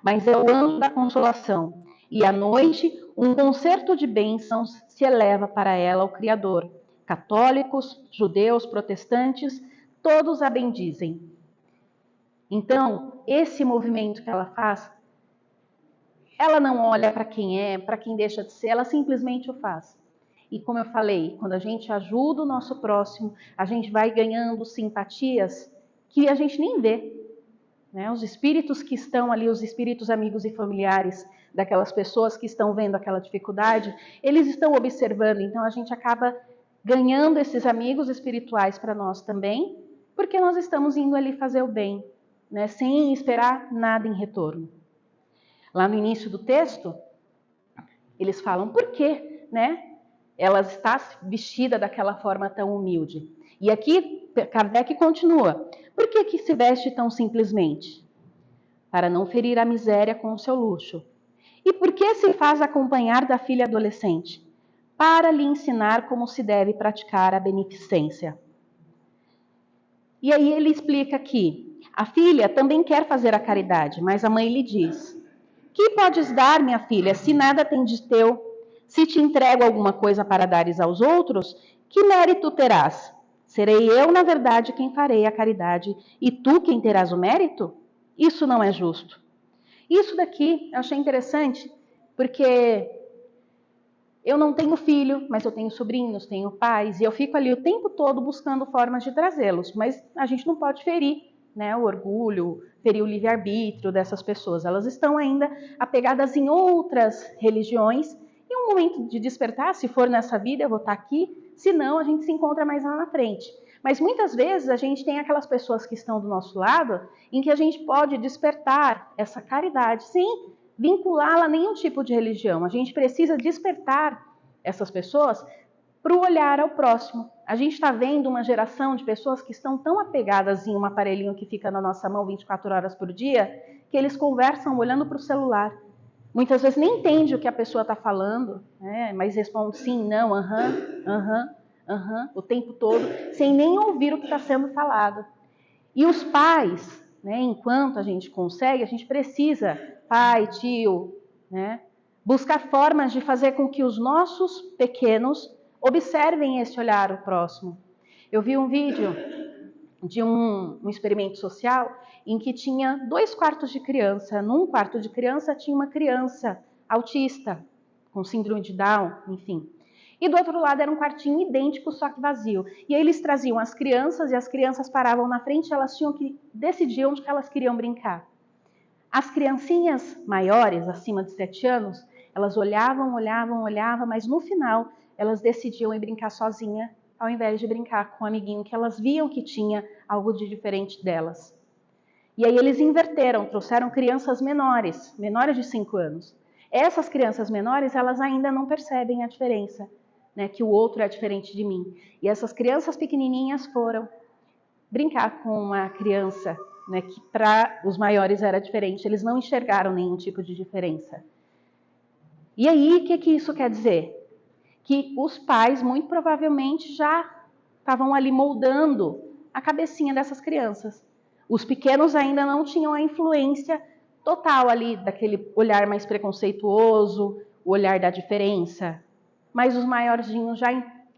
Mas é o anjo da consolação. E à noite, um concerto de bênçãos se eleva para ela o Criador. Católicos, judeus, protestantes, todos a bendizem. Então, esse movimento que ela faz, ela não olha para quem é, para quem deixa de ser, ela simplesmente o faz. E como eu falei, quando a gente ajuda o nosso próximo, a gente vai ganhando simpatias que a gente nem vê. Né? Os espíritos que estão ali, os espíritos amigos e familiares daquelas pessoas que estão vendo aquela dificuldade, eles estão observando, então a gente acaba ganhando esses amigos espirituais para nós também, porque nós estamos indo ali fazer o bem, né? Sem esperar nada em retorno. Lá no início do texto, eles falam por que, né? Ela está vestida daquela forma tão humilde. E aqui Kardec continua. Por que se veste tão simplesmente? Para não ferir a miséria com o seu luxo. E por que se faz acompanhar da filha adolescente? Para lhe ensinar como se deve praticar a beneficência. E aí ele explica que a filha também quer fazer a caridade, mas a mãe lhe diz: que podes dar, minha filha, se nada tendes teu? Se te entrego alguma coisa para dares aos outros, que mérito terás? Serei eu, na verdade, quem farei a caridade, e tu quem terás o mérito? Isso não é justo. Isso daqui eu achei interessante, porque eu não tenho filho, mas eu tenho sobrinhos, tenho pais, e eu fico ali o tempo todo buscando formas de trazê-los, mas a gente não pode ferir, né, o orgulho, ferir o livre-arbítrio dessas pessoas. Elas estão ainda apegadas em outras religiões. Em um momento de despertar, se for nessa vida, eu vou estar aqui, se não, a gente se encontra mais lá na frente. Mas muitas vezes a gente tem aquelas pessoas que estão do nosso lado, em que a gente pode despertar essa caridade, sem vinculá-la a nenhum tipo de religião. A gente precisa despertar essas pessoas para o olhar ao próximo. A gente está vendo uma geração de pessoas que estão tão apegadas em um aparelhinho que fica na nossa mão 24 horas por dia, que eles conversam olhando para o celular. Muitas vezes nem entende o que a pessoa está falando, né? Mas responde sim, não, aham, o tempo todo, sem nem ouvir o que está sendo falado. E os pais, né, enquanto a gente consegue, a gente precisa, pai, tio, né, buscar formas de fazer com que os nossos pequenos observem esse olhar ao próximo. Eu vi um vídeo de um experimento social em que tinha 2 quartos de criança. Num quarto de criança tinha uma criança autista, com síndrome de Down, enfim. E do outro lado era um quartinho idêntico, só que vazio. E aí eles traziam as crianças e as crianças paravam na frente e elas tinham que decidir onde que elas queriam brincar. As criancinhas maiores, acima de 7 anos, elas olhavam, mas no final elas decidiam ir brincar sozinha, ao invés de brincar com um amiguinho que elas viam que tinha algo de diferente delas. E aí eles inverteram, trouxeram crianças menores de 5 anos. Essas crianças menores, elas ainda não percebem a diferença, né, que o outro é diferente de mim. E essas crianças pequenininhas foram brincar com uma criança, né, que para os maiores era diferente. Eles não enxergaram nenhum tipo de diferença. E aí, o que isso quer dizer? Que os pais, muito provavelmente, já estavam ali moldando a cabecinha dessas crianças. Os pequenos ainda não tinham a influência total ali daquele olhar mais preconceituoso, o olhar da diferença. Mas os maiorzinhos já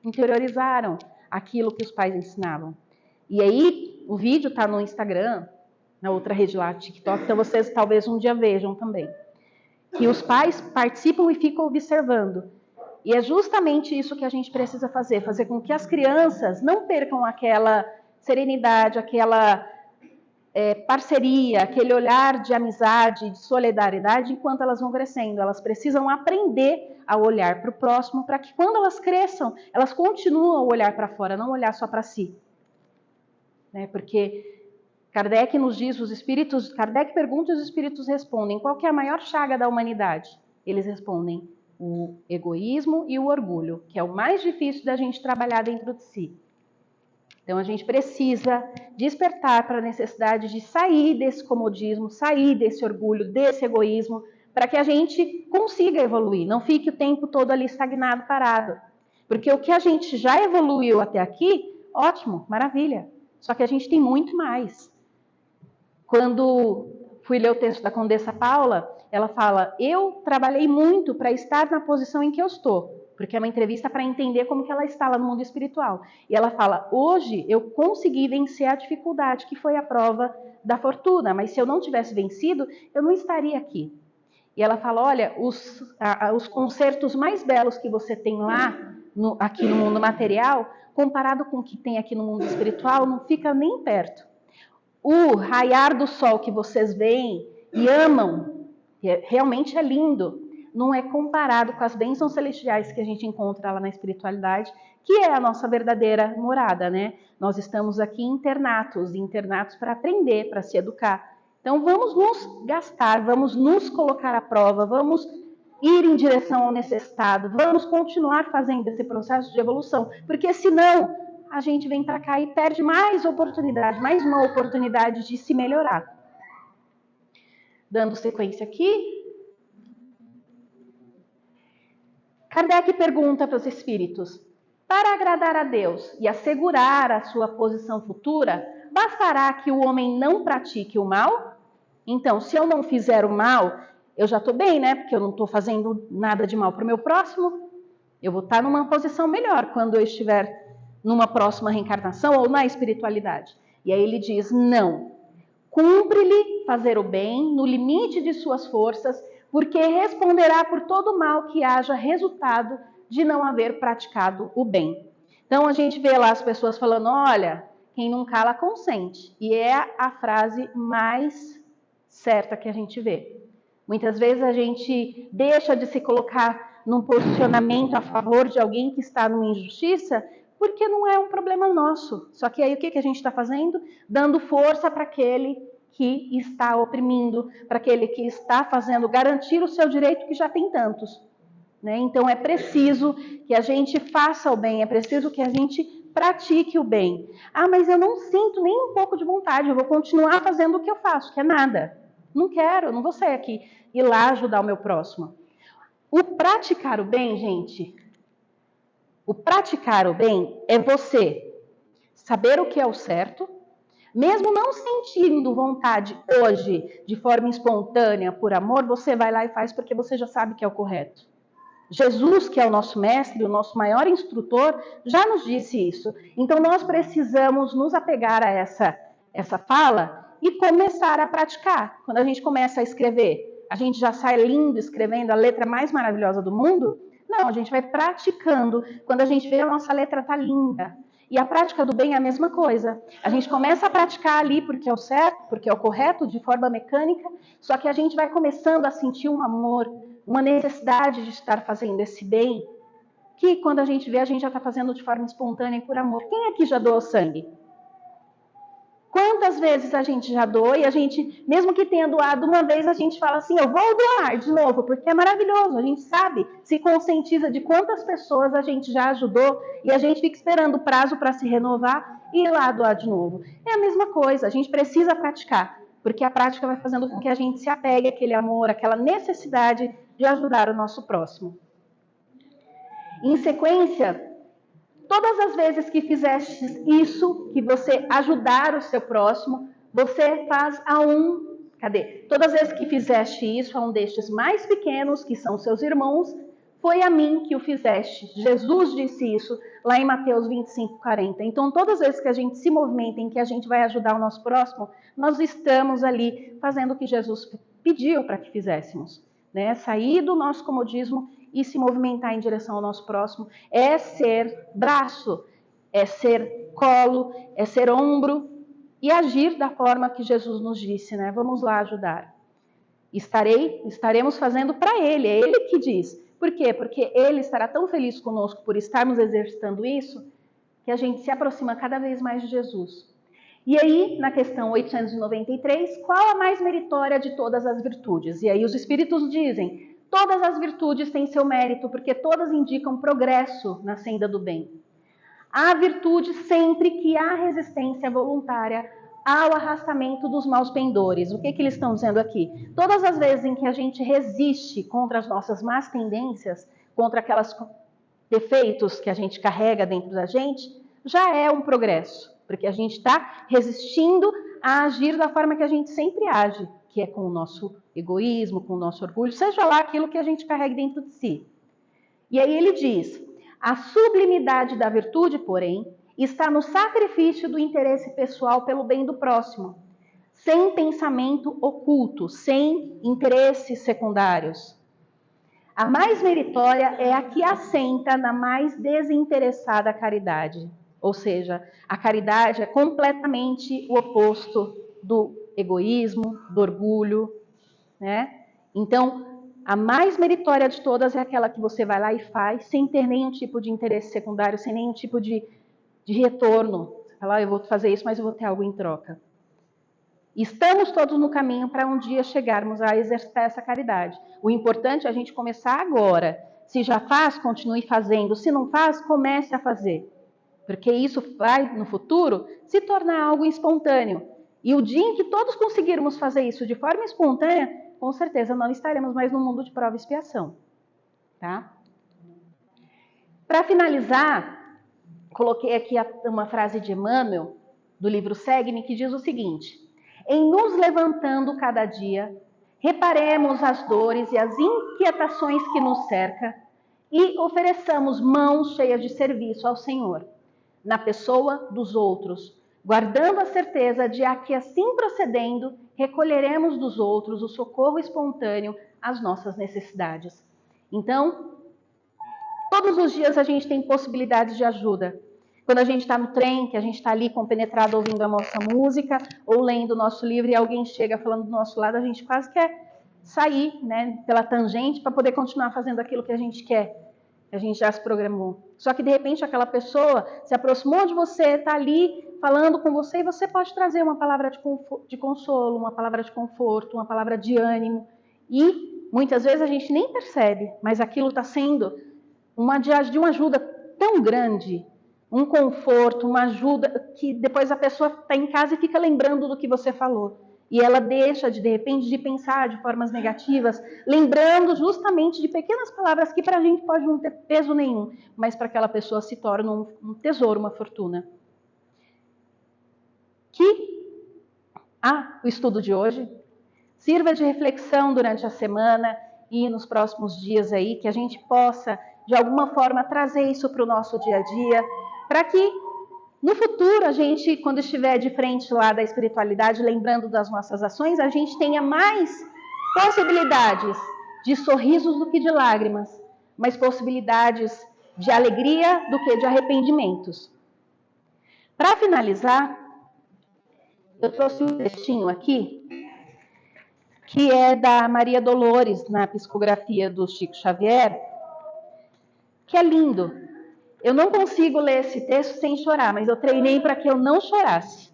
interiorizaram aquilo que os pais ensinavam. E aí, o vídeo está no Instagram, na outra rede lá, TikTok, então vocês talvez um dia vejam também. Que os pais participam e ficam observando. E é justamente isso que a gente precisa fazer com que as crianças não percam aquela serenidade, aquela parceria, aquele olhar de amizade, de solidariedade, enquanto elas vão crescendo. Elas precisam aprender a olhar para o próximo, para que quando elas cresçam, elas continuem a olhar para fora, não olhar só para si. Né? Porque Kardec nos diz, Kardec pergunta e os espíritos respondem, qual que é a maior chaga da humanidade? Eles respondem, o egoísmo e o orgulho, que é o mais difícil da gente trabalhar dentro de si. Então, a gente precisa despertar para a necessidade de sair desse comodismo, sair desse orgulho, desse egoísmo, para que a gente consiga evoluir, não fique o tempo todo ali estagnado, parado. Porque o que a gente já evoluiu até aqui, ótimo, maravilha. Só que a gente tem muito mais. Quando fui ler o texto da Condessa Paula, ela fala, eu trabalhei muito para estar na posição em que eu estou. Porque é uma entrevista para entender como que ela está lá no mundo espiritual. E ela fala, hoje eu consegui vencer a dificuldade, que foi a prova da fortuna. Mas se eu não tivesse vencido, eu não estaria aqui. E ela fala, olha, os concertos mais belos que você tem lá, aqui no mundo material, comparado com o que tem aqui no mundo espiritual, não fica nem perto. O raiar do sol que vocês veem e amam, que realmente é lindo, não é comparado com as bênçãos celestiais que a gente encontra lá na espiritualidade, que é a nossa verdadeira morada, né? Nós estamos aqui internatos para aprender, para se educar. Então vamos nos gastar, vamos nos colocar à prova, vamos ir em direção ao necessitado, vamos continuar fazendo esse processo de evolução, porque senão a gente vem para cá e perde mais oportunidade, mais uma oportunidade de se melhorar. Dando sequência aqui, Kardec pergunta para os espíritos, para agradar a Deus e assegurar a sua posição futura, bastará que o homem não pratique o mal? Então, se eu não fizer o mal, eu já estou bem, né? Porque eu não estou fazendo nada de mal para o meu próximo. Eu vou estar numa posição melhor quando eu estiver numa próxima reencarnação ou na espiritualidade. E aí ele diz, não. Cumpre-lhe fazer o bem no limite de suas forças, porque responderá por todo o mal que haja resultado de não haver praticado o bem. Então a gente vê lá as pessoas falando, olha, quem não cala consente. E é a frase mais certa que a gente vê. Muitas vezes a gente deixa de se colocar num posicionamento a favor de alguém que está numa injustiça, porque não é um problema nosso. Só que aí o que a gente está fazendo? Dando força para aquele que está oprimindo, para aquele que está fazendo garantir o seu direito, que já tem tantos. Né? Então é preciso que a gente faça o bem, é preciso que a gente pratique o bem. Ah, mas eu não sinto nem um pouco de vontade, eu vou continuar fazendo o que eu faço, que é nada. Não quero, não vou sair aqui e lá ajudar o meu próximo. O praticar o bem, gente, o praticar o bem é você saber o que é o certo, mesmo não sentindo vontade hoje, de forma espontânea, por amor, você vai lá e faz porque você já sabe que é o correto. Jesus, que é o nosso mestre, o nosso maior instrutor, já nos disse isso. Então nós precisamos nos apegar a essa fala e começar a praticar. Quando a gente começa a escrever, a gente já sai lindo escrevendo a letra mais maravilhosa do mundo? Não, a gente vai praticando. Quando a gente vê, a nossa letra está linda. E a prática do bem é a mesma coisa. A gente começa a praticar ali porque é o certo, porque é o correto, de forma mecânica, só que a gente vai começando a sentir um amor, uma necessidade de estar fazendo esse bem, que quando a gente vê, a gente já está fazendo de forma espontânea e por amor. Quem aqui já doou sangue? Quantas vezes a gente já doou e a gente, mesmo que tenha doado uma vez, a gente fala assim, eu vou doar de novo, porque é maravilhoso. A gente sabe, se conscientiza de quantas pessoas a gente já ajudou e a gente fica esperando o prazo para se renovar e ir lá doar de novo. É a mesma coisa, a gente precisa praticar, porque a prática vai fazendo com que a gente se apegue àquele amor, àquela necessidade de ajudar o nosso próximo. Em sequência, todas as vezes que fizeste isso, que você ajudar o seu próximo, você faz Todas as vezes que fizeste isso a um destes mais pequenos, que são seus irmãos, foi a mim que o fizeste. Jesus disse isso lá em Mateus 25:40. Então, todas as vezes que a gente se movimenta, em que a gente vai ajudar o nosso próximo, nós estamos ali fazendo o que Jesus pediu para que fizéssemos. Né? Sair do nosso comodismo e se movimentar em direção ao nosso próximo é ser braço, é ser colo, é ser ombro e agir da forma que Jesus nos disse, né? Vamos lá ajudar. Estaremos fazendo para Ele, é Ele que diz. Por quê? Porque Ele estará tão feliz conosco por estarmos exercitando isso, que a gente se aproxima cada vez mais de Jesus. E aí, na questão 893, qual a mais meritória de todas as virtudes? E aí os Espíritos dizem, todas as virtudes têm seu mérito, porque todas indicam progresso na senda do bem. Há virtude sempre que há resistência voluntária ao arrastamento dos maus pendores. O que eles estão dizendo aqui? Todas as vezes em que a gente resiste contra as nossas más tendências, contra aqueles defeitos que a gente carrega dentro da gente, já é um progresso. Porque a gente está resistindo a agir da forma que a gente sempre age, que é com o nosso egoísmo, com o nosso orgulho, seja lá aquilo que a gente carrega dentro de si. E aí ele diz, a sublimidade da virtude, porém, está no sacrifício do interesse pessoal pelo bem do próximo, sem pensamento oculto, sem interesses secundários. A mais meritória é a que assenta na mais desinteressada caridade. Ou seja, a caridade é completamente o oposto do egoísmo, do orgulho, né? Então, a mais meritória de todas é aquela que você vai lá e faz sem ter nenhum tipo de interesse secundário, sem nenhum tipo de retorno. Você fala, eu vou fazer isso, mas eu vou ter algo em troca. Estamos todos no caminho para um dia chegarmos a exercer essa caridade. O importante é a gente começar agora. Se já faz, continue fazendo. Se não faz, comece a fazer. Porque isso vai, no futuro, se tornar algo espontâneo. E o dia em que todos conseguirmos fazer isso de forma espontânea, com certeza não estaremos mais no mundo de prova e expiação. Tá? Para finalizar, coloquei aqui uma frase de Emmanuel, do livro Segue-me, que diz o seguinte: em nos levantando cada dia, reparemos as dores e as inquietações que nos cercam e ofereçamos mãos cheias de serviço ao Senhor, na pessoa dos outros, guardando a certeza de que assim procedendo, recolheremos dos outros o socorro espontâneo às nossas necessidades. Então, todos os dias a gente tem possibilidades de ajuda. Quando a gente está no trem, que a gente está ali compenetrado ouvindo a nossa música ou lendo o nosso livro e alguém chega falando do nosso lado, a gente quase quer sair, né, pela tangente para poder continuar fazendo aquilo que a gente quer. A gente já se programou. Só que, de repente, aquela pessoa se aproximou de você, está ali falando com você, e você pode trazer uma palavra de consolo, uma palavra de conforto, uma palavra de ânimo. E, muitas vezes, a gente nem percebe, mas aquilo está sendo de uma ajuda tão grande, um conforto, uma ajuda, que depois a pessoa está em casa e fica lembrando do que você falou. E ela deixa, de repente, de pensar de formas negativas, lembrando justamente de pequenas palavras que para a gente pode não ter peso nenhum, mas para aquela pessoa se torna um tesouro, uma fortuna. Que o estudo de hoje sirva de reflexão durante a semana e nos próximos dias aí, que a gente possa, de alguma forma, trazer isso para o nosso dia a dia, para que no futuro, a gente, quando estiver de frente lá da espiritualidade, lembrando das nossas ações, a gente tenha mais possibilidades de sorrisos do que de lágrimas, mais possibilidades de alegria do que de arrependimentos. Para finalizar, eu trouxe um textinho aqui, que é da Maria Dolores, na psicografia do Chico Xavier, que é lindo. Eu não consigo ler esse texto sem chorar, mas eu treinei para que eu não chorasse.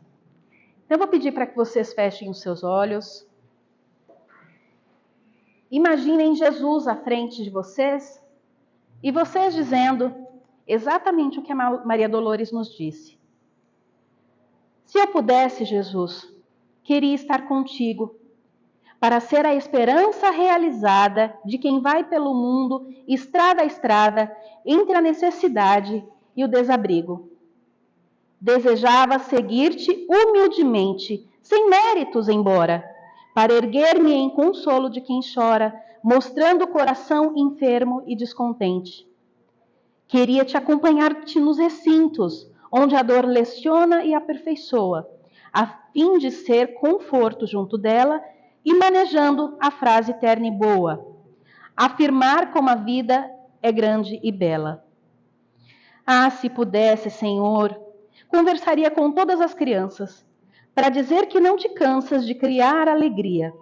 Então, eu vou pedir para que vocês fechem os seus olhos. Imaginem Jesus à frente de vocês e vocês dizendo exatamente o que a Maria Dolores nos disse. Se eu pudesse, Jesus, queria estar contigo, para ser a esperança realizada de quem vai pelo mundo, estrada a estrada, entre a necessidade e o desabrigo. Desejava seguir-te humildemente, sem méritos embora, para erguer-me em consolo de quem chora, mostrando o coração enfermo e descontente. Queria te acompanhar-te nos recintos, onde a dor leciona e aperfeiçoa, a fim de ser conforto junto dela, e manejando a frase terna e boa, afirmar como a vida é grande e bela. Ah, se pudesse, Senhor, conversaria com todas as crianças, para dizer que não te cansas de criar alegria.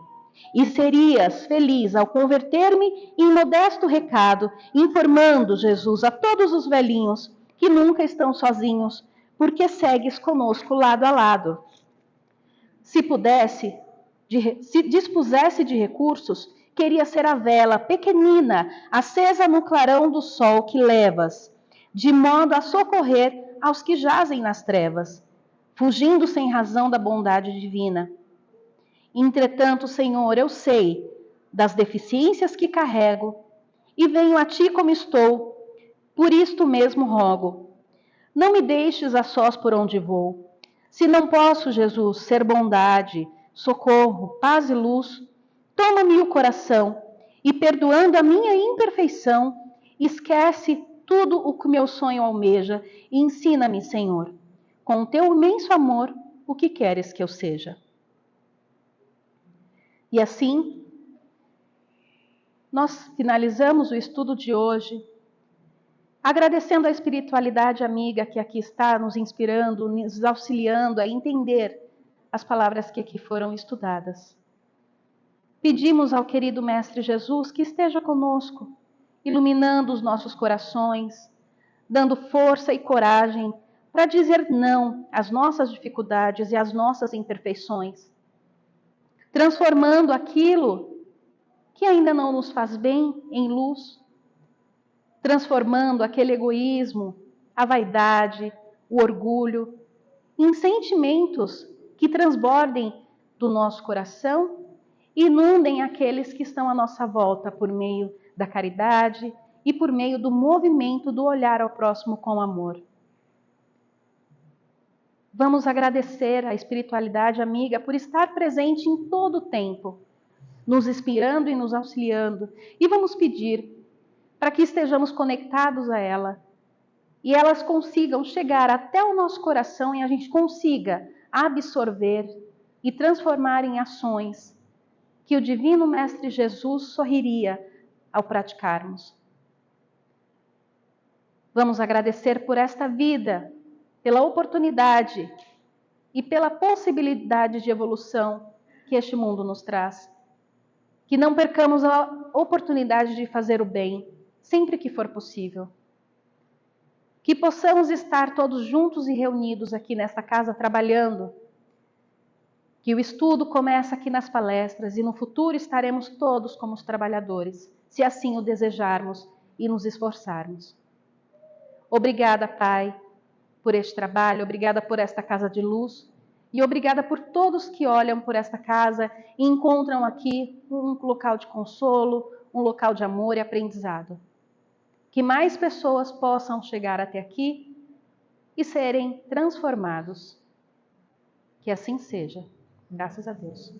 E serias feliz ao converter-me em modesto recado, informando, Jesus, a todos os velhinhos que nunca estão sozinhos, porque segues conosco lado a lado. Se dispusesse de recursos, queria ser a vela pequenina, acesa no clarão do sol que levas, de modo a socorrer aos que jazem nas trevas, fugindo sem razão da bondade divina. Entretanto, Senhor, eu sei das deficiências que carrego e venho a Ti como estou, por isto mesmo rogo. Não me deixes a sós por onde vou. Se não posso, Jesus, ser bondade, socorro, paz e luz, toma-me o coração e, perdoando a minha imperfeição, esquece tudo o que meu sonho almeja e ensina-me, Senhor, com o Teu imenso amor, o que queres que eu seja. E assim, nós finalizamos o estudo de hoje, agradecendo a espiritualidade amiga que aqui está nos inspirando, nos auxiliando a entender as palavras que aqui foram estudadas. Pedimos ao querido Mestre Jesus que esteja conosco, iluminando os nossos corações, dando força e coragem para dizer não às nossas dificuldades e às nossas imperfeições, transformando aquilo que ainda não nos faz bem em luz, transformando aquele egoísmo, a vaidade, o orgulho, em sentimentos que transbordem do nosso coração e inundem aqueles que estão à nossa volta por meio da caridade e por meio do movimento do olhar ao próximo com amor. Vamos agradecer à espiritualidade amiga por estar presente em todo o tempo, nos inspirando e nos auxiliando. E vamos pedir para que estejamos conectados a ela e elas consigam chegar até o nosso coração e a gente consiga absorver e transformar em ações que o Divino Mestre Jesus sorriria ao praticarmos. Vamos agradecer por esta vida, pela oportunidade e pela possibilidade de evolução que este mundo nos traz. Que não percamos a oportunidade de fazer o bem, sempre que for possível. Que possamos estar todos juntos e reunidos aqui nesta casa trabalhando. Que o estudo começa aqui nas palestras e no futuro estaremos todos como os trabalhadores, se assim o desejarmos e nos esforçarmos. Obrigada, Pai, por este trabalho, obrigada por esta casa de luz e obrigada por todos que olham por esta casa e encontram aqui um local de consolo, um local de amor e aprendizado. Que mais pessoas possam chegar até aqui e serem transformados. Que assim seja. Graças a Deus.